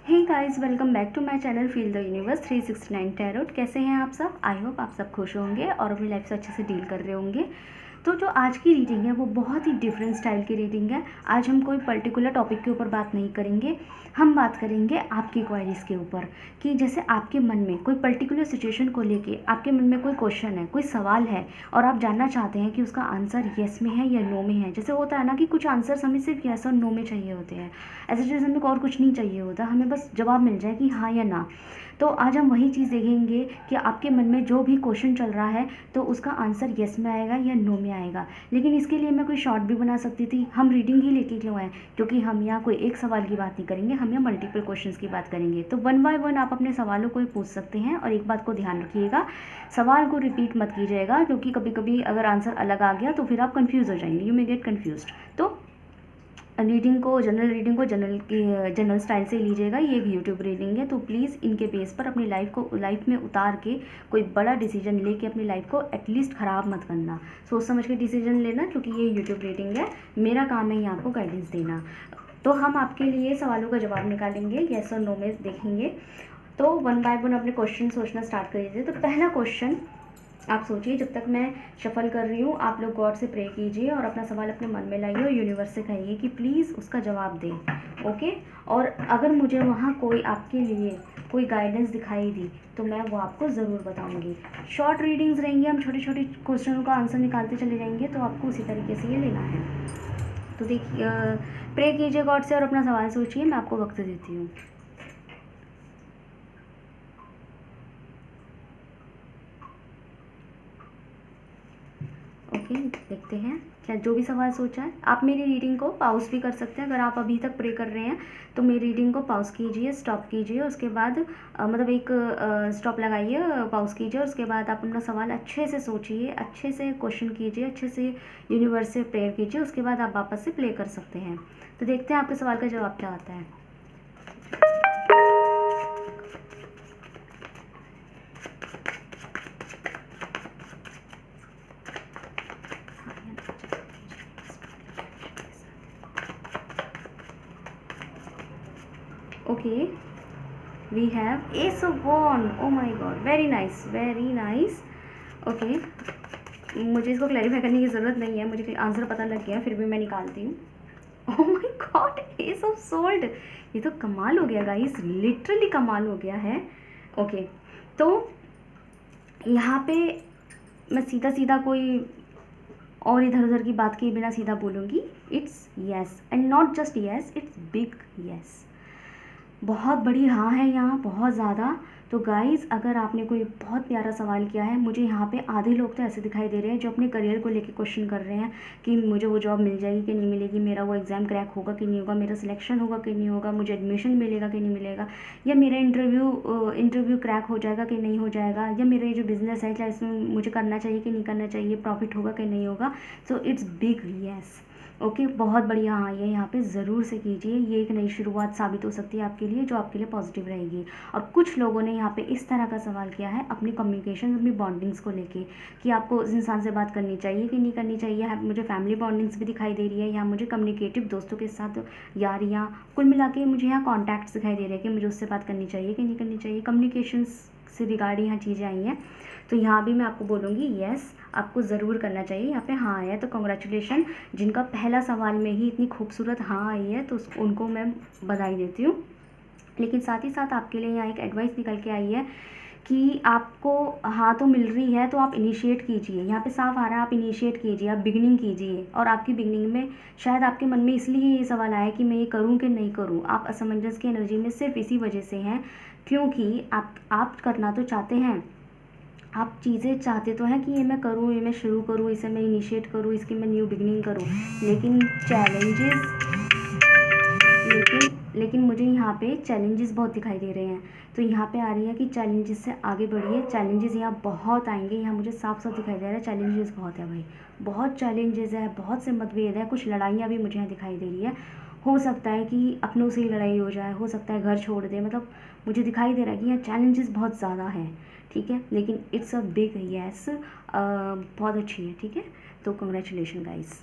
Hey guys, welcome back to my channel feel the universe 369 tarot. कैसे हैं आप सब? आई होप आप सब खुश होंगे और अपनी लाइफ से अच्छे से डील कर रहे होंगे। तो जो आज की रीडिंग है वो बहुत ही डिफरेंट स्टाइल की रीडिंग है। आज हम कोई पर्टिकुलर टॉपिक के ऊपर बात नहीं करेंगे, हम बात करेंगे आपकी क्वेरीज के ऊपर कि जैसे आपके मन में कोई पर्टिकुलर सिचुएशन को लेके आपके मन में कोई क्वेश्चन है, कोई सवाल है और आप जानना चाहते हैं कि उसका आंसर येस में है या नो में है। जैसे होता है ना कि कुछ आंसर्स हमें सिर्फ येस और नो में चाहिए होते हैं, ऐसे जैसे हमें और कुछ नहीं चाहिए होता, हमें बस जवाब मिल जाए कि हाँ या ना। तो आज हम वही चीज़ देखेंगे कि आपके मन में जो भी क्वेश्चन चल रहा है तो उसका आंसर येस में आएगा या नो में आएगा। लेकिन इसके लिए मैं कोई शॉर्ट भी बना सकती थी, हम रीडिंग ही लेके क्यों आए, क्योंकि हम यहाँ कोई एक सवाल की बात नहीं करेंगे, हम यहाँ मल्टीपल क्वेश्चंस की बात करेंगे। तो वन बाय वन आप अपने सवालों को ही पूछ सकते हैं। और एक बात को ध्यान रखिएगा, सवाल को रिपीट मत कीजिएगा, क्योंकि कभी कभी अगर आंसर अलग आ गया तो फिर आप कन्फ्यूज़ हो जाएंगे, यू मे गेट कन्फ्यूज। तो जनरल रीडिंग को जनरल स्टाइल से लीजिएगा। ये एक यूट्यूब रीडिंग है, तो प्लीज़ इनके बेस पर अपनी लाइफ में उतार के कोई बड़ा डिसीजन लेके अपनी लाइफ को एटलीस्ट ख़राब मत करना, सोच समझ के डिसीजन लेना, क्योंकि ये यूट्यूब रीडिंग है, मेरा काम है ये आपको गाइडेंस देना। तो हम आपके लिए सवालों का जवाब निकालेंगे, येस और नो में देखेंगे। तो वन बाय वन अपने क्वेश्चन सोचना स्टार्ट कर दीजिए। तो पहला क्वेश्चन आप सोचिए, जब तक मैं शफल कर रही हूँ आप लोग गॉड से प्रे कीजिए और अपना सवाल अपने मन में लाइए और यूनिवर्स से कहिए कि प्लीज़ उसका जवाब दें, ओके। और अगर मुझे वहाँ कोई आपके लिए कोई गाइडेंस दिखाई दी तो मैं वो आपको ज़रूर बताऊँगी। शॉर्ट रीडिंग्स रहेंगी, हम छोटे छोटे क्वेश्चनों का आंसर निकालते चले जाएंगे, तो आपको उसी तरीके से ये लेना है। तो देखिए, प्रे कीजिए गॉड से और अपना सवाल सोचिए, मैं आपको वक्त देती हूँ। ओके, देखते हैं क्या जो भी सवाल सोचा है। आप मेरी रीडिंग को पॉज भी कर सकते हैं, अगर आप अभी तक प्रे कर रहे हैं तो मेरी रीडिंग को पॉज कीजिए, स्टॉप कीजिए, उसके बाद मतलब एक स्टॉप लगाइए, पॉज कीजिए, और उसके बाद आप अपना सवाल अच्छे से सोचिए, अच्छे से क्वेश्चन कीजिए, अच्छे से यूनिवर्स से प्रेयर कीजिए, उसके बाद आप वापस से प्ले कर सकते हैं। तो देखते हैं आपके सवाल का जवाब क्या आता है। Okay, we have Ace of Wands. Oh my God, very nice, very nice. Okay, मुझे इसको क्लैरिफाई करने की ज़रूरत नहीं है, मुझे आंसर पता लग गया, फिर भी मैं निकालती हूँ। Oh my God, Ace of Sword, ये तो कमाल हो गया गाइस, लिटरली कमाल हो गया है। ओके, तो यहाँ पे मैं सीधा सीधा कोई और इधर उधर की बात किए बिना सीधा बोलूँगी, it's yes and not just yes, it's big yes. बहुत बड़ी हाँ है यहाँ, बहुत ज़्यादा। तो गाइज़, अगर आपने कोई बहुत प्यारा सवाल किया है, मुझे यहाँ पे आधे लोग तो ऐसे दिखाई दे रहे हैं जो अपने करियर को लेके क्वेश्चन कर रहे हैं कि मुझे वो जॉब मिल जाएगी कि नहीं मिलेगी, मेरा वो एग्ज़ाम क्रैक होगा कि नहीं होगा, मेरा सिलेक्शन होगा कि नहीं होगा, मुझे एडमिशन मिलेगा कि नहीं मिलेगा, या मेरा इंटरव्यू क्रैक हो जाएगा कि नहीं हो जाएगा, या मेरा ये जो बिज़नेस है क्या इसमें मुझे करना चाहिए कि नहीं करना चाहिए, प्रॉफिट होगा कि नहीं होगा। So it's big yes. Okay, बहुत बढ़िया हाँ, ये यहाँ पे ज़रूर से कीजिए, ये एक नई शुरुआत साबित हो सकती है आपके लिए, जो आपके लिए पॉजिटिव रहेगी। और कुछ लोगों ने यहाँ पे इस तरह का सवाल किया है अपनी कम्युनिकेशन, अपनी बॉन्डिंग्स को लेके कि आपको उस इंसान से बात करनी चाहिए कि नहीं करनी चाहिए। मुझे फैमिली बॉन्डिंग्स भी दिखाई दे रही है, यहाँ मुझे कम्युनिकेटिव दोस्तों के साथ यारियाँ, कुल मिला के मुझे यहाँ कॉन्टैक्ट्स दिखाई दे रहे हैं कि मुझे उससे बात करनी चाहिए कि नहीं करनी चाहिए। कम्युनिकेशंस से रिगार्डिंग यहाँ चीज़ें आई हैं, तो यहाँ भी मैं आपको बोलूँगी येस, आपको ज़रूर करना चाहिए। यहाँ पे हाँ आया है तो कॉन्ग्रेचुलेशन, जिनका पहला सवाल में ही इतनी खूबसूरत हाँ आई है तो उनको मैं बधाई देती हूँ। लेकिन साथ ही साथ आपके लिए यहाँ एक एडवाइस निकल के आई है कि आपको हाँ तो मिल रही है तो आप इनिशिएट कीजिए। यहाँ पे साफ आ रहा है आप इनिशिएट कीजिए, आप बिगिनिंग कीजिए। और आपकी बिगिनिंग में शायद आपके मन में इसलिए ये सवाल आया कि मैं ये करूँ कि नहीं करूँ, आप असमंजस की एनर्जी में सिर्फ इसी वजह से हैं, क्योंकि आप करना तो चाहते हैं, आप चीज़ें चाहते तो हैं कि ये मैं करूँ, ये मैं शुरू करूँ, इसे मैं इनिशिएट करूँ, इसकी मैं न्यू बिगनिंग करूँ, लेकिन लेकिन मुझे यहाँ पे चैलेंजेस बहुत दिखाई दे रहे हैं। तो यहाँ पे आ रही है कि चैलेंजेस से आगे बढ़िए, चैलेंजेस यहाँ बहुत आएंगे, यहाँ मुझे साफ साफ दिखाई दे रहा है चैलेंजेस बहुत है भाई, बहुत चैलेंजेस है, बहुत से मतभेद है, कुछ लड़ाइयाँ भी मुझे यहाँ दिखाई दे रही है। हो सकता है कि अपनों से ही लड़ाई हो जाए, हो सकता है घर छोड़ दे, मतलब मुझे दिखाई दे रहा है कि यहाँ चैलेंजेस बहुत ज़्यादा हैं, ठीक है। लेकिन इट्स अ बिग येस, बहुत अच्छी है, ठीक है। तो कंग्रेचुलेशन गाइस।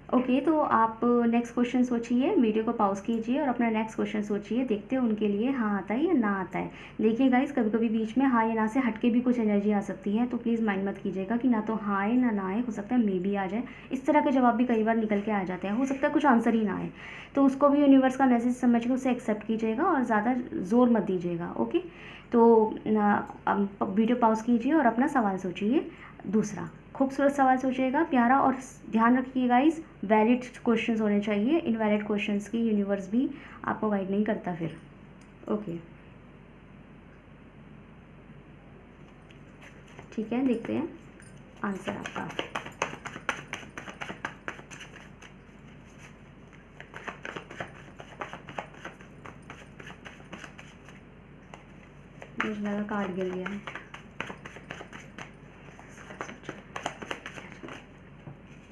ओके, तो आप नेक्स्ट क्वेश्चन सोचिए, वीडियो को पॉज कीजिए और अपना नेक्स्ट क्वेश्चन सोचिए, देखते हैं उनके लिए हाँ आता है या ना आता है। देखिए गाइस, कभी कभी बीच में हाँ या ना से हटके भी कुछ एनर्जी आ सकती है, तो प्लीज़ माइंड मत कीजिएगा कि ना तो हाँ आए ना आए, हो सकता है मे भी आ जाए। इस तरह के जवाब भी कई बार निकल के आ जाते हैं, हो सकता है कुछ आंसर ही ना आए, तो उसको भी यूनिवर्स का मैसेज समझ के उसे एक्सेप्ट कीजिएगा और ज़्यादा ज़ोर मत दीजिएगा। ओके, तो वीडियो पॉज कीजिए और अपना सवाल सोचिए दूसरा। खूबसूरत सवाल सोचिएगा, प्यारा, और ध्यान रखिए गाइस, वैलिड क्वेश्चंस होने चाहिए। इनवैलिड क्वेश्चंस की यूनिवर्स भी आपको गाइड नहीं करता फिर। ओके, ठीक है, देखते हैं आंसर आपका। मुझे लगा कार्ड गिर गया है।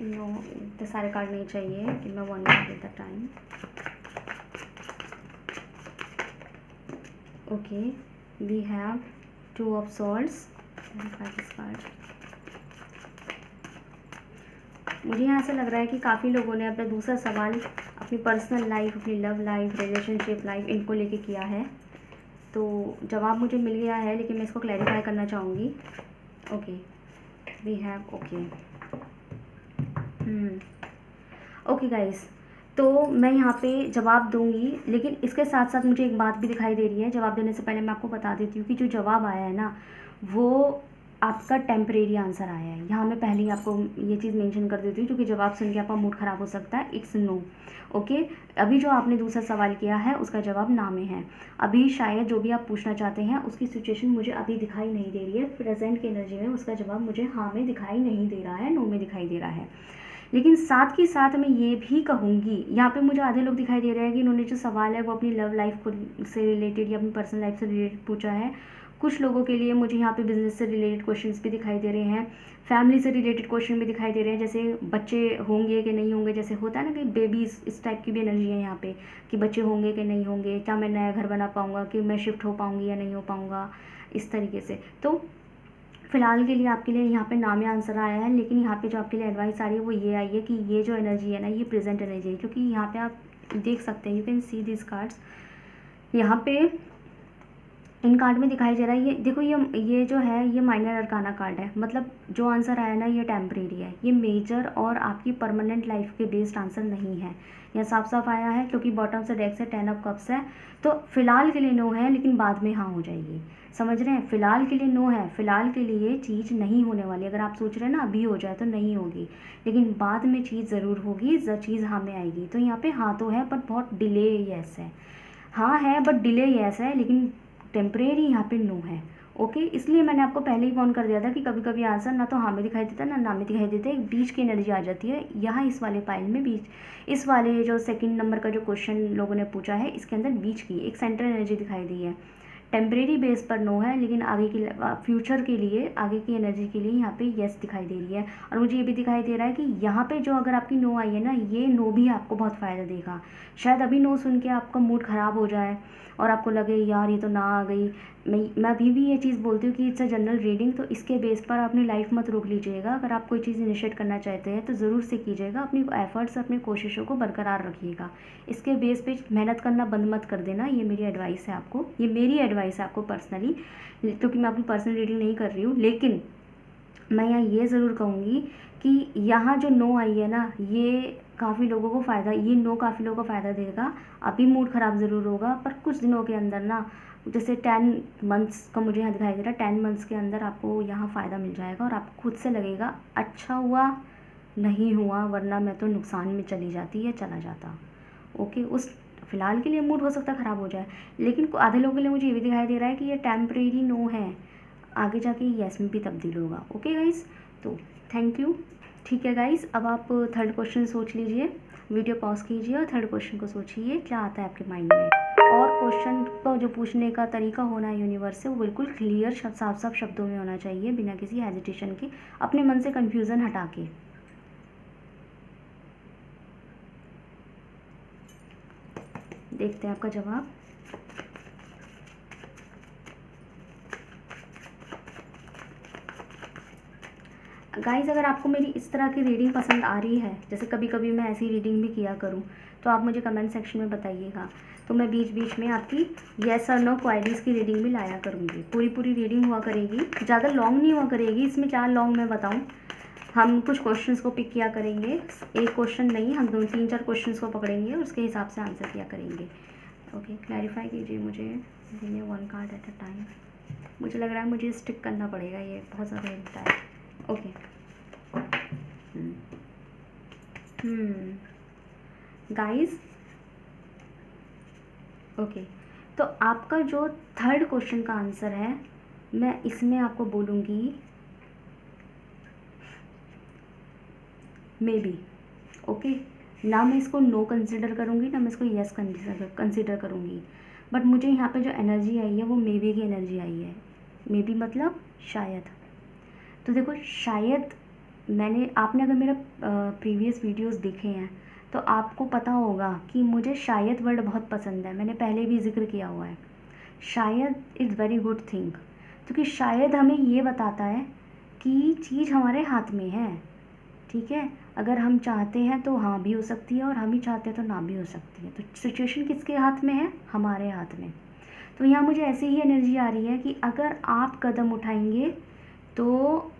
नो, इतने सारे कार्ड नहीं चाहिए कि मैं one at the time. Okay, we have 2 of swords. मुझे यहाँ से लग रहा है कि काफ़ी लोगों ने अपना दूसरा सवाल अपनी पर्सनल लाइफ, अपनी लव लाइफ, रिलेशनशिप लाइफ, इनको लेके किया है, तो जवाब मुझे मिल गया है, लेकिन मैं इसको क्लैरिफाई करना चाहूँगी। Okay, we have, okay, okay guys, तो मैं यहाँ पे जवाब दूंगी, लेकिन इसके साथ साथ मुझे एक बात भी दिखाई दे रही है। जवाब देने से पहले मैं आपको बता देती हूँ कि जो जवाब आया है ना, वो आपका टेम्परेरी आंसर आया है। यहाँ मैं पहले ही आपको ये चीज़ मेंशन कर देती हूँ, क्योंकि जवाब सुन के आपका मूड ख़राब हो सकता है। It's no. ओके, अभी जो आपने दूसरा सवाल किया है उसका जवाब ना में है। अभी शायद जो भी आप पूछना चाहते हैं उसकी सिचुएशन मुझे अभी दिखाई नहीं दे रही है, प्रेजेंट की एनर्जी में उसका जवाब मुझे हाँ में दिखाई नहीं दे रहा है, नो में दिखाई दे रहा है। लेकिन साथ के साथ मैं ये भी कहूँगी, यहाँ पे मुझे आधे लोग दिखाई दे रहे हैं कि इन्होंने जो सवाल है वो अपनी लव लाइफ को से रिलेटेड या अपनी पर्सनल लाइफ से रिलेटेड पूछा है। कुछ लोगों के लिए मुझे यहाँ पे बिजनेस से रिलेटेड क्वेश्चंस भी दिखाई दे रहे हैं, फैमिली से रिलेटेड क्वेश्चन भी दिखाई दे रहे हैं, जैसे बच्चे होंगे कि नहीं होंगे, जैसे होता है ना कि बेबीज, इस टाइप की भी एनर्जी है यहाँ पे कि बच्चे होंगे कि नहीं होंगे, क्या मैं नया घर बना पाऊँगा, कि मैं शिफ्ट हो पाऊँगी या नहीं हो पाऊँगा, इस तरीके से। तो फिलहाल के लिए आपके लिए यहाँ पे नाम या आंसर आया है, लेकिन यहाँ पे जो आपके लिए एडवाइस आ रही है वो ये आई है कि ये जो एनर्जी है ना, ये प्रेजेंट एनर्जी है, क्योंकि यहाँ पे आप देख सकते हैं, you can see this cards. यहाँ पे इन कार्ड में दिखाई दे रहा है, ये देखो, ये जो है ये माइनर अरकाना कार्ड है, मतलब जो आंसर आया ना ये टेम्परेरी है, ये मेजर और आपकी परमानेंट लाइफ के बेस्ड आंसर नहीं है। यह साफ साफ आया है, क्योंकि बॉटम से डेक से 10 ऑफ कप्स है, तो फिलहाल के लिए नो है, लेकिन बाद में हाँ हो जाएगी। समझ रहे हैं, फिलहाल के लिए नो है, फिलहाल के लिए चीज़ नहीं होने वाली। अगर आप सोच रहे हैं ना अभी हो जाए, तो नहीं होगी, लेकिन बाद में चीज़ ज़रूर होगी, चीज़ हाँ में आएगी। तो यहाँ पे हाँ तो है, पर बहुत डिले यस है, हाँ है बट डिले यस है, लेकिन टेम्परेरी यहाँ पे नो है। ओके, इसलिए मैंने आपको पहले ही वार्न कर दिया था कि कभी कभी आंसर ना तो हाँ में दिखाई देता है ना में दिखाई देता है, एक बीच की एनर्जी आ जाती है यहाँ इस वाले पाइल में। बीच, इस वाले जो सेकंड नंबर का जो क्वेश्चन लोगों ने पूछा है, इसके अंदर बीच की एक सेंट्रल एनर्जी दिखाई दी है। टेम्परेरी बेस पर नो है, लेकिन आगे की फ्यूचर के लिए, आगे की एनर्जी के लिए यहाँ पे यस दिखाई दे रही है। और मुझे ये भी दिखाई दे रहा है कि यहाँ पे जो अगर आपकी नो आई है ना, ये नो भी आपको बहुत फ़ायदा देगा। शायद अभी नो सुन के आपका मूड ख़राब हो जाए और आपको लगे यार ये तो ना आ गई। मैं अभी भी ये चीज़ बोलती हूँ कि इट्स अ जनरल रीडिंग, तो इसके बेस पर अपनी लाइफ मत रोक लीजिएगा। अगर आप कोई चीज़ इनिशिएट करना चाहते हैं तो ज़रूर से कीजिएगा, अपनी एफर्ट्स, अपनी कोशिशों को बरकरार रखिएगा। इसके बेस पे मेहनत करना बंद मत कर देना, ये मेरी एडवाइस है आपको, ये मेरी एडवाइस है आपको पर्सनली, क्योंकि मैं अपनी पर्सनल रीडिंग नहीं कर रही हूँ। लेकिन मैं यहाँ ये ज़रूर कहूँगी कि यहाँ जो नो आई है ना, ये काफ़ी लोगों को फ़ायदा, ये नो काफ़ी लोगों को फ़ायदा देगा। अभी मूड ख़राब ज़रूर होगा, पर कुछ दिनों के अंदर ना, जैसे 10 मंथ्स का मुझे यहाँ दिखाई दे रहा है, 10 मंथ्स के अंदर आपको यहाँ फ़ायदा मिल जाएगा और आपको खुद से लगेगा अच्छा हुआ नहीं हुआ, वरना मैं तो नुकसान में चली जाती या चला जाता। ओके, उस फ़िलहाल के लिए मूड हो सकता है ख़राब हो जाए, लेकिन आधे लोगों के लिए मुझे ये भी दिखाई दे रहा है कि ये टेम्परेरी नो है, आगे जाके यस में भी तब्दील होगा। ओके गाइस, तो थैंक यू। ठीक है गाइस, अब आप थर्ड क्वेश्चन सोच लीजिए, वीडियो पॉज कीजिए और थर्ड क्वेश्चन को सोचिए क्या आता है आपके माइंड में। और क्वेश्चन को जो पूछने का तरीका होना है यूनिवर्स से, वो बिल्कुल क्लियर, साफ साफ शब्दों में होना चाहिए, बिना किसी हेजिटेशन के, अपने मन से कन्फ्यूज़न हटा के। देखते हैं आपका जवाब। गाइस अगर आपको मेरी इस तरह की रीडिंग पसंद आ रही है, जैसे कभी कभी मैं ऐसी रीडिंग भी किया करूँ, तो आप मुझे कमेंट सेक्शन में बताइएगा, तो मैं बीच बीच में आपकी येस और नो क्वाइरीज की रीडिंग भी लाया करूँगी। पूरी रीडिंग हुआ करेगी, ज़्यादा लॉन्ग नहीं हुआ करेगी, इसमें क्या लॉन्ग मैं बताऊँ। हम कुछ क्वेश्चंस को पिक किया करेंगे, एक क्वेश्चन नहीं, हम 2-3-4 क्वेश्चंस को पकड़ेंगे और उसके हिसाब से आंसर किया करेंगे। ओके, क्लैरिफाई कीजिए मुझे, give one card at a time. मुझे लग रहा है मुझे स्टिक करना पड़ेगा, ये बहुत ज़्यादा हिलता है। ओके, गाइस ओके, तो आपका जो थर्ड क्वेश्चन का आंसर है, मैं इसमें आपको बोलूँगी मे बी। ओके, ना मैं इसको नो कंसिडर करूँगी, ना मैं इसको यस कंसिडर करूँगी, बट मुझे यहाँ पे जो एनर्जी आई है वो मे बी की एनर्जी आई है। मे बी मतलब शायद। तो देखो, शायद आपने अगर मेरा प्रीवियस वीडियोस देखे हैं तो आपको पता होगा कि मुझे शायद वर्ड बहुत पसंद है, मैंने पहले भी जिक्र किया हुआ है। शायद इज़ वेरी गुड थिंग, क्योंकि शायद हमें ये बताता है कि चीज़ हमारे हाथ में है। ठीक है, अगर हम चाहते हैं तो हाँ भी हो सकती है, और हम ही चाहते हैं तो ना भी हो सकती है। तो सिचुएशन किसके हाथ में है? हमारे हाथ में। तो यहाँ मुझे ऐसी ही एनर्जी आ रही है कि अगर आप कदम उठाएंगे तो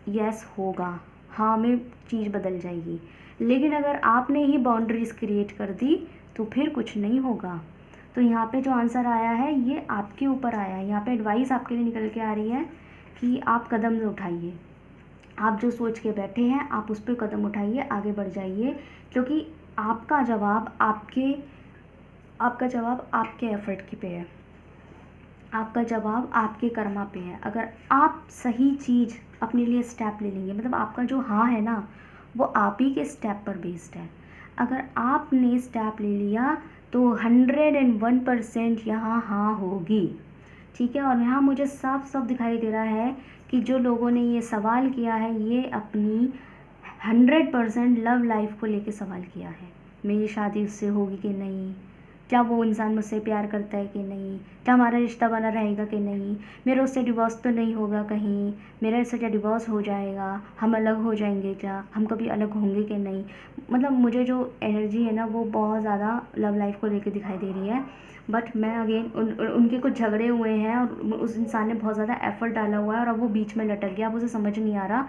यस होगा, हाँ में चीज़ बदल जाएगी। लेकिन अगर आपने ही बाउंड्रीज़ क्रिएट कर दी तो फिर कुछ नहीं होगा। तो यहाँ पे जो आंसर आया है ये आपके ऊपर आया है। यहाँ पे एडवाइस आपके लिए निकल के आ रही है कि आप कदम उठाइए, आप जो सोच के बैठे हैं आप उस पर कदम उठाइए, आगे बढ़ जाइए, क्योंकि आपका जवाब आपके एफर्ट की पे है, आपका जवाब आपके कर्मा पे है। अगर आप सही चीज़ अपने लिए स्टेप ले लेंगे, मतलब आपका जो हाँ है ना वो आप ही के स्टेप पर बेस्ड है। अगर आपने स्टेप ले लिया तो 101% यहाँ हाँ होगी। ठीक है, और यहाँ मुझे साफ साफ दिखाई दे रहा है कि जो लोगों ने ये सवाल किया है ये अपनी 100% लव लाइफ को लेके सवाल किया है। मेरी शादी उससे होगी कि नहीं, क्या वो इंसान मुझसे प्यार करता है कि नहीं, क्या हमारा रिश्ता बना रहेगा कि नहीं, मेरा उससे डिवोर्स तो नहीं होगा कहीं, मेरा इससे क्या डिवोर्स हो जाएगा, हम अलग हो जाएंगे क्या, हम कभी अलग होंगे कि नहीं। मतलब मुझे जो एनर्जी है ना वो बहुत ज़्यादा लव लाइफ को लेके दिखाई दे रही है। बट मैं अगेन उनके कुछ झगड़े हुए हैं और उस इंसान ने बहुत ज़्यादा एफर्ट डाला हुआ है और अब वो बीच में लटक गया। अब उसे समझ नहीं आ रहा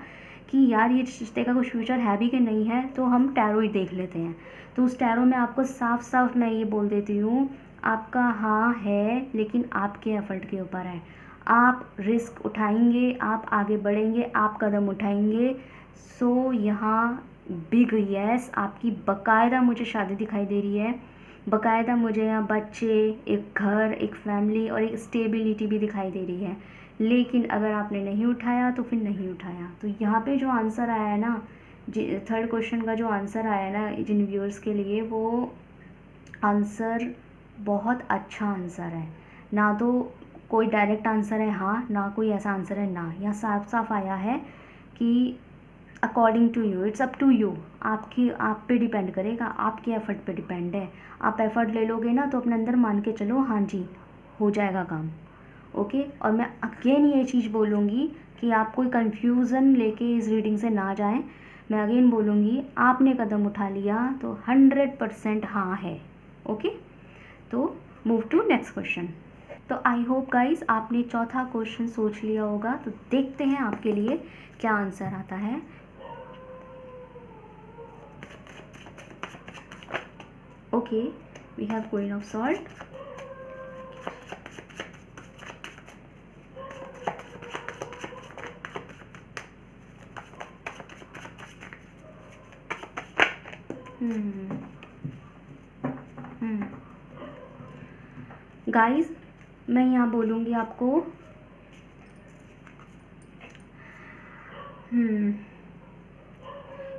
कि यार ये रिश्ते का कुछ फ्यूचर है भी कि नहीं है, तो हम टैरो ही देख लेते हैं। तो उस टैरो में आपको साफ साफ मैं ये बोल देती हूँ, आपका हाँ है लेकिन आपके एफर्ट के ऊपर है। आप रिस्क उठाएंगे, आप आगे बढ़ेंगे, आप कदम उठाएंगे। सो यहाँ बिग यस आपकी। बाकायदा मुझे शादी दिखाई दे रही है, बाकायदा मुझे यहाँ बच्चे, एक घर, एक फैमिली और एक स्टेबिलिटी भी दिखाई दे रही है। लेकिन अगर आपने नहीं उठाया तो फिर नहीं उठाया। तो यहाँ पे जो आंसर आया है ना, थर्ड क्वेश्चन का जो आंसर आया है ना जिन व्यूअर्स के लिए, वो आंसर बहुत अच्छा आंसर है। ना तो कोई डायरेक्ट आंसर है हाँ, ना कोई ऐसा आंसर है ना। यहाँ साफ साफ आया है कि according to you, it's up to you. आप पे डिपेंड करेगा, आपके एफ़र्ट पे डिपेंड है। आप एफ़र्ट ले लोगे ना तो अपने अंदर मान के चलो हाँ जी हो जाएगा काम। ओके, और मैं अगेन ये चीज़ बोलूँगी कि आप कोई कन्फ्यूज़न लेके इस रीडिंग से ना जाएं। मैं अगेन बोलूँगी, आपने कदम उठा लिया तो 100% हाँ है। ओके, तो मूव टू नेक्स्ट क्वेश्चन। तो आई होप गाइस आपने चौथा क्वेश्चन सोच लिया होगा। तो देखते हैं आपके लिए क्या आंसर आता है। Okay, we have queen of salt. Guys मैं यहाँ बोलूँगी आपको,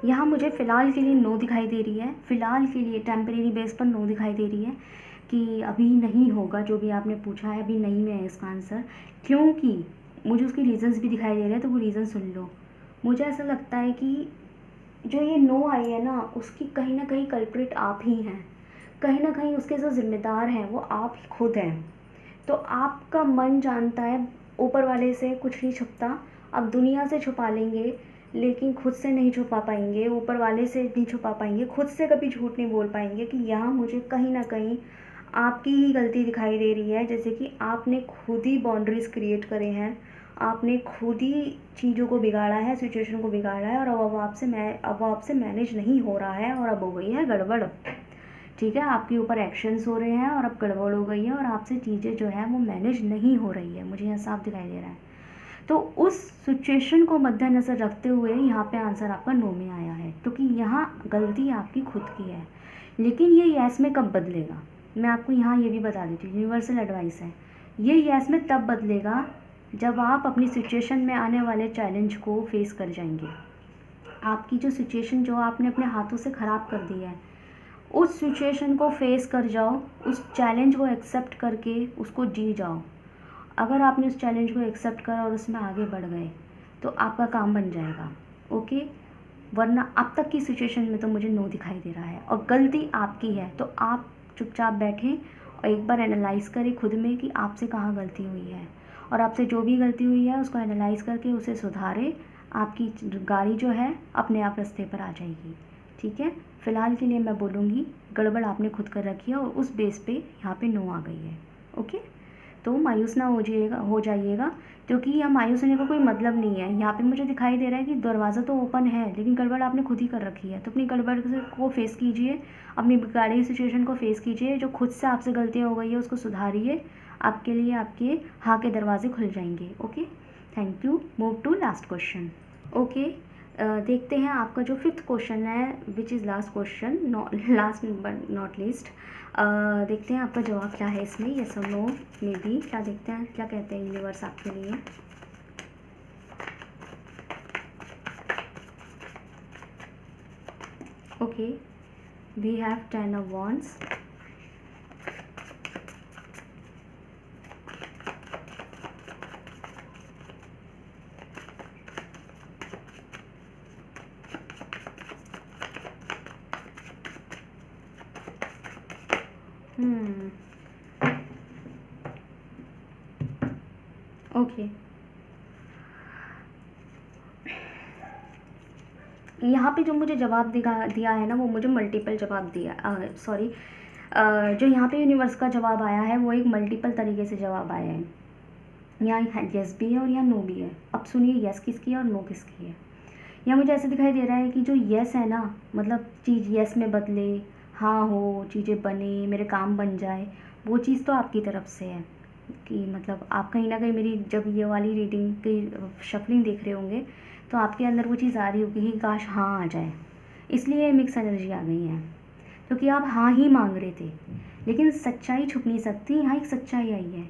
यहाँ मुझे फ़िलहाल के लिए नो दिखाई दे रही है। फ़िलहाल के लिए टेम्परेरी बेस पर नो दिखाई दे रही है कि अभी नहीं होगा। जो भी आपने पूछा है अभी नहीं में है इसका आंसर, क्योंकि मुझे उसके रीज़न्स भी दिखाई दे रहे हैं। तो वो रीज़न सुन लो। मुझे ऐसा लगता है कि जो ये नो आई है ना उसकी कहीं ना कहीं कल्प्रिट आप ही हैं, कहीं ना कहीं उसके जो ज़िम्मेदार हैं वो आप खुद हैं। तो आपका मन जानता है, ऊपर वाले से कुछ नहीं छुपता, आप दुनिया से छुपा लेंगे लेकिन खुद से नहीं छुपा पाएंगे, ऊपर वाले से नहीं छुपा पाएंगे, खुद से कभी झूठ नहीं बोल पाएंगे कि यहाँ मुझे कहीं ना कहीं आपकी ही गलती दिखाई दे रही है। जैसे कि आपने खुद ही बाउंड्रीज़ क्रिएट करे हैं, आपने खुद ही चीज़ों को बिगाड़ा है, सिचुएशन को बिगाड़ा है, और अब आपसे मैनेज नहीं हो रहा है और अब हो गई है गड़बड़। ठीक है, आपके ऊपर एक्शंस हो रहे हैं और अब गड़बड़ हो गई है और आपसे चीज़ें जो है वो मैनेज नहीं हो रही है, मुझे यहाँ साफ दिखाई दे रहा है। तो उस सिचुएशन को मद्देनज़र रखते हुए यहाँ पे आंसर आपका नो में आया है, क्योंकि यहाँ गलती आपकी खुद की है। लेकिन ये यस में कब बदलेगा, मैं आपको यहाँ ये भी बता देती हूँ, यूनिवर्सल एडवाइस है। ये यस में तब बदलेगा जब आप अपनी सिचुएशन में आने वाले चैलेंज को फेस कर जाएंगे। आपकी जो सिचुएशन जो आपने अपने हाथों से ख़राब कर दी है, उस सिचुएशन को फेस कर जाओ, उस चैलेंज को एक्सेप्ट करके उसको जी जाओ। अगर आपने उस चैलेंज को एक्सेप्ट करा और उसमें आगे बढ़ गए तो आपका काम बन जाएगा, ओके। वरना अब तक की सिचुएशन में तो मुझे नो दिखाई दे रहा है और गलती आपकी है। तो आप चुपचाप बैठें और एक बार एनालाइज़ करें खुद में कि आपसे कहाँ गलती हुई है, और आपसे जो भी गलती हुई है उसको एनालाइज़ करके उसे सुधारें। आपकी गाड़ी जो है अपने आप रास्ते पर आ जाएगी। ठीक है, फ़िलहाल के लिए मैं बोलूँगी गड़बड़ आपने खुद कर रखी है और उस बेस पे यहाँ पे नो आ गई है, ओके। तो मायूस ना हो जाइएगा, क्योंकि यहाँ मायूस होने का कोई मतलब नहीं है। यहाँ पे मुझे दिखाई दे रहा है कि दरवाज़ा तो ओपन है लेकिन गड़बड़ आपने खुद ही कर रखी है। तो अपनी गड़बड़ को फेस कीजिए, अपनी बिगाड़ी सिचुएशन को फेस कीजिए, जो खुद से आपसे गलतियाँ हो गई है उसको सुधारिए। आपके लिए आपके हाँ के दरवाजे खुल जाएंगे, okay. Thank you. Move to last question, okay. देखते हैं आपका जो 5th क्वेश्चन है, which is last question, last but not least. देखते हैं आपका जवाब क्या है इसमें, यस और नो में भी। क्या देखते हैं, क्या कहते हैं यूनिवर्स आपके लिए। Okay, we have 10 of wands, okay. यहाँ पे जो मुझे जवाब दिया है ना, वो मुझे मल्टीपल जवाब दिया, सॉरी, जो यहाँ पे यूनिवर्स का जवाब आया है वो एक मल्टीपल तरीके से जवाब आया है। यहाँ यस भी है और यहाँ नो भी है। अब सुनिए यस किसकी है और नो किसकी है। यहाँ मुझे ऐसे दिखाई दे रहा है कि जो यस है ना, मतलब चीज़ यस में बदले, हाँ हो, चीज़ें बने, मेरे काम बन जाए, वो चीज़ तो आपकी तरफ से है कि मतलब आप कहीं ना कहीं मेरी जब ये वाली रीडिंग की शफलिंग देख रहे होंगे तो आपके अंदर वो चीज़ आ रही होगी कि काश हाँ आ जाए, इसलिए मिक्स एनर्जी आ गई है, क्योंकि आप हाँ ही मांग रहे थे। लेकिन सच्चाई छुप नहीं सकती, यहाँ एक सच्चाई आई है।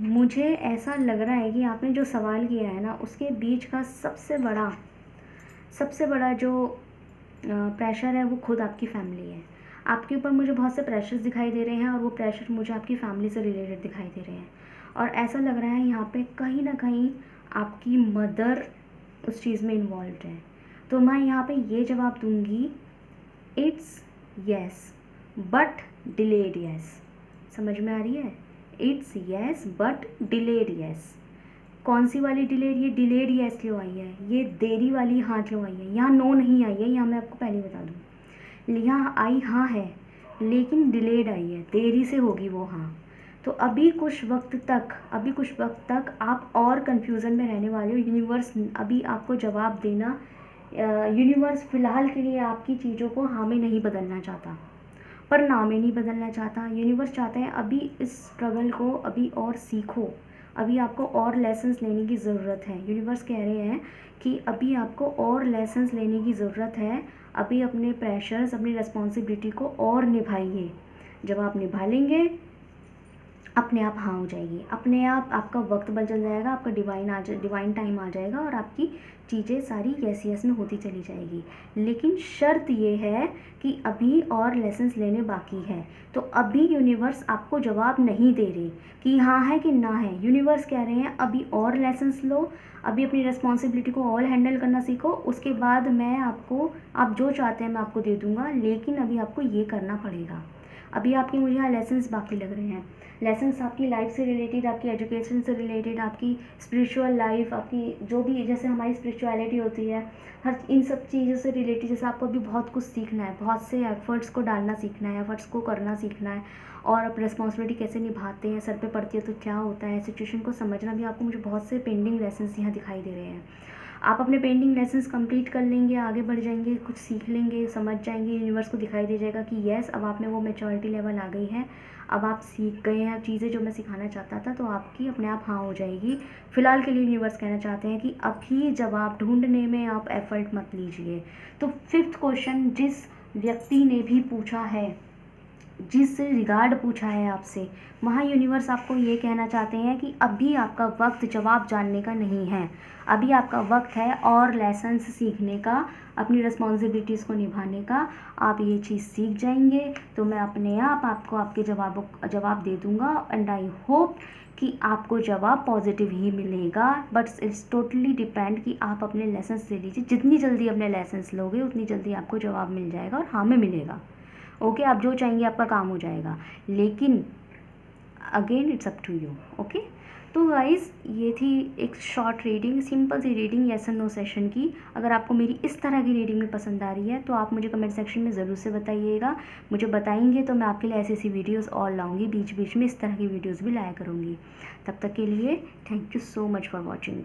मुझे ऐसा लग रहा है कि आपने जो सवाल किया है ना, उसके बीच का सबसे बड़ा जो प्रेशर है वो खुद आपकी फैमिली है। आपके ऊपर मुझे बहुत से प्रेशर्स दिखाई दे रहे हैं और वो प्रेशर मुझे आपकी फैमिली से रिलेटेड दिखाई दे रहे हैं। और ऐसा लग रहा है यहाँ पे कहीं ना कहीं आपकी मदर उस चीज़ में इन्वॉल्व है। तो मैं यहाँ पे ये जवाब दूँगी, it's yes but delayed yes. समझ में आ रही है, it's yes but delayed yes. कौन सी वाली डिलेड, ये डिलेड यस क्यों आई है, ये देरी वाली हाँ क्यों आई है। यहाँ नो नहीं आई है, यहाँ मैं आपको पहले बता दूँ, यहाँ आई हाँ है लेकिन डिलेड आई है, देरी से होगी वो हाँ। तो अभी कुछ वक्त तक आप और कन्फ्यूज़न में रहने वाले हो। यूनिवर्स अभी आपको जवाब देना, यूनिवर्स फ़िलहाल के लिए आपकी चीज़ों को हाँ में नहीं बदलना चाहता, पर ना में नहीं बदलना चाहता। यूनिवर्स चाहता है अभी इस स्ट्रगल को अभी और सीखो, अभी आपको और लेसन्स लेने की ज़रूरत है। यूनिवर्स कह रहे हैं कि अभी आपको और लेसन्स लेने की ज़रूरत है, अभी अपने प्रेशर्स, अपनी रिस्पॉन्सिबिलिटी को और निभाइए। जब आप निभा लेंगे अपने आप हाँ हो जाएगी, अपने आप आपका वक्त बदल जाएगा, आपका डिवाइन टाइम आ जाएगा और आपकी चीज़ें सारी यस में होती चली जाएगी। लेकिन शर्त ये है कि अभी और लेसन्स लेने बाकी है। तो अभी यूनिवर्स आपको जवाब नहीं दे रहे कि हाँ है कि ना है। यूनिवर्स कह रहे हैं अभी और लेसन्स लो, अभी अपनी रिस्पॉन्सिबिलिटी को और हैंडल करना सीखो, उसके बाद मैं आपको, आप जो चाहते हैं मैं आपको दे दूँगा, लेकिन अभी आपको ये करना पड़ेगा। अभी आपकी मुझे यहाँ लेसन्स बाकी लग रहे हैं। लेसन्स आपकी लाइफ से रिलेटेड, आपकी एजुकेशन से रिलेटेड, आपकी स्पिरिचुअल लाइफ, आपकी जो भी जैसे हमारी स्पिरिचुअलिटी होती है, हर इन सब चीज़ों से रिलेटेड जैसे आपको अभी बहुत कुछ सीखना है, बहुत से एफर्ट्स को डालना सीखना है, एफर्ट्स को करना सीखना है, और अब रिस्पॉन्सिबिलिटी कैसे निभाते हैं, सर पे पड़ती है तो क्या होता है, सिचुएशन को समझना भी आपको मुझे बहुत से पेंडिंग लेसन्स यहाँ दिखाई दे रहे हैं। आप अपने पेंडिंग लेसन्स कंप्लीट कर लेंगे, आगे बढ़ जाएंगे, कुछ सीख लेंगे, समझ जाएंगे, यूनिवर्स को दिखाई दे जाएगा कि येस अब आप में वो मैच्योरिटी लेवल आ गई है, अब आप सीख गए हैं चीज़ें जो मैं सिखाना चाहता था, तो आपकी अपने आप हाँ हो जाएगी। फ़िलहाल के लिए यूनिवर्स कहना चाहते हैं कि अभी जवाब ढूंढने में आप एफर्ट मत लीजिए। तो 5th क्वेश्चन जिस व्यक्ति ने भी पूछा है, जिस रिगार्ड पूछा है आपसे, वहाँ यूनिवर्स आपको ये कहना चाहते हैं कि अभी आपका वक्त जवाब जानने का नहीं है, अभी आपका वक्त है और लेसन्स सीखने का, अपनी रिस्पॉन्सिबिलिटीज़ को निभाने का। आप ये चीज़ सीख जाएंगे तो मैं अपने आप आपको आपके जवाब दे दूँगा, एंड आई होप कि आपको जवाब पॉजिटिव ही मिलेगा। बट इट्स टोटली डिपेंड कि आप अपने लेसन्स ले लीजिए, जितनी जल्दी अपने लेसन्स लोगे उतनी जल्दी आपको जवाब मिल जाएगा और हाँ में मिलेगा। ओके, आप जो चाहेंगे आपका काम हो जाएगा, लेकिन again it's up to you. Okay, तो गाइज़ ये थी एक शॉर्ट रीडिंग, सिंपल सी reading yes and no session की। अगर आपको मेरी इस तरह की रीडिंग में पसंद आ रही है तो आप मुझे कमेंट सेक्शन में ज़रूर से बताइएगा, मुझे बताएंगे तो मैं आपके लिए ऐसी ऐसी वीडियोज़ और लाऊंगी, बीच बीच में इस तरह की वीडियोज़ भी लाया करूँगी। तब तक के लिए thank you so much for watching.